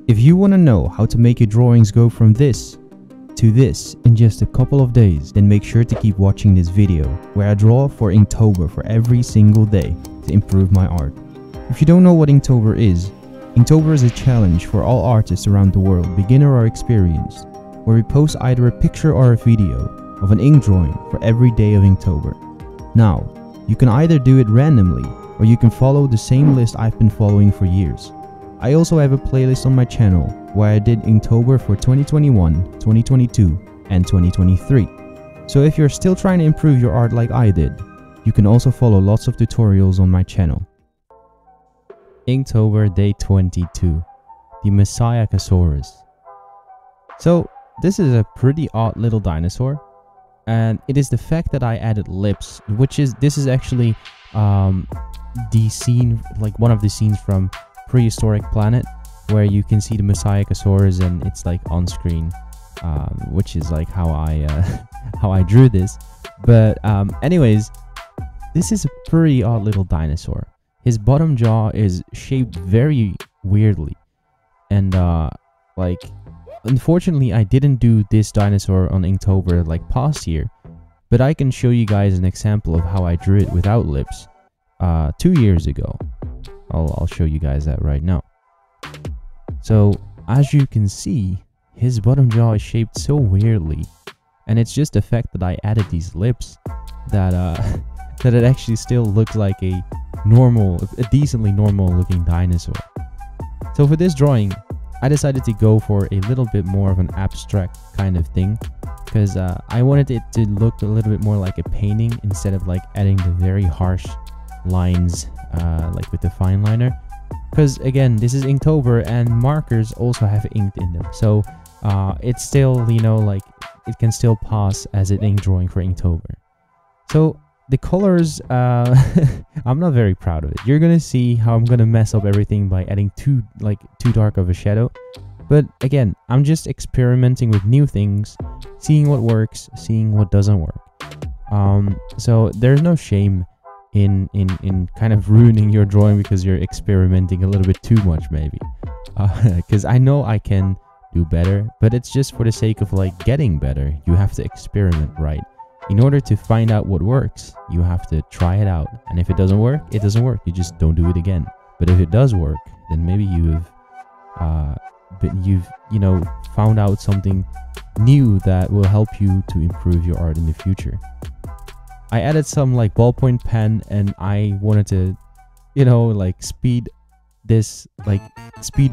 If you want to know how to make your drawings go from this to this in just a couple of days, then make sure to keep watching this video where I draw for Inktober for every single day to improve my art. If you don't know what Inktober is a challenge for all artists around the world, beginner or experienced, where we post either a picture or a video of an ink drawing for every day of Inktober. Now, you can either do it randomly or you can follow the same list I've been following for years. I also have a playlist on my channel where I did Inktober for 2021, 2022 and 2023. So if you're still trying to improve your art like I did, you can also follow lots of tutorials on my channel. Inktober day 22, the Masiakasaurus. So this is a pretty odd little dinosaur, and it is the fact that I added lips, this is actually the scene, like one of the scenes from Prehistoric Planet, where you can see the Masiakasaurus and it's like on screen, which is like how I drew this. But anyways, this is a pretty odd little dinosaur. His bottom jaw is shaped very weirdly, and like unfortunately I didn't do this dinosaur on Inktober like past year, but I can show you guys an example of how I drew it without lips 2 years ago. I'll show you guys that right now. So as you can see, his bottom jaw is shaped so weirdly, and it's just the fact that I added these lips that that it actually still looks like a decently normal looking dinosaur. So for this drawing, I decided to go for a little bit more of an abstract kind of thing, because I wanted it to look a little bit more like a painting instead of like adding the very harsh lines like with the fine liner. Because again, this is Inktober and markers also have ink in them, so it's still, you know, like it can still pass as an ink drawing for Inktober. So the colors, I'm not very proud of it. You're gonna see how I'm gonna mess up everything by adding too dark of a shadow. But again, I'm just experimenting with new things, seeing what works, seeing what doesn't work. So there's no shame in kind of ruining your drawing because you're experimenting a little bit too much, maybe. Because I know I can do better, but it's just for the sake of like getting better. You have to experiment, right? In order to find out what works, you have to try it out. And if it doesn't work, it doesn't work. You just don't do it again. But if it does work, then maybe you've you know, found out something new that will help you to improve your art in the future. I added some like ballpoint pen, and I wanted to, you know, like speed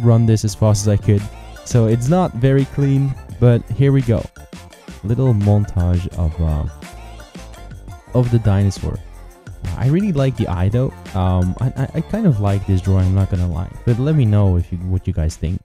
run this as fast as I could. So it's not very clean, but here we go. Little montage of the dinosaur. I really like the eye though. I kind of like this drawing, I'm not gonna lie, but let me know what you guys think.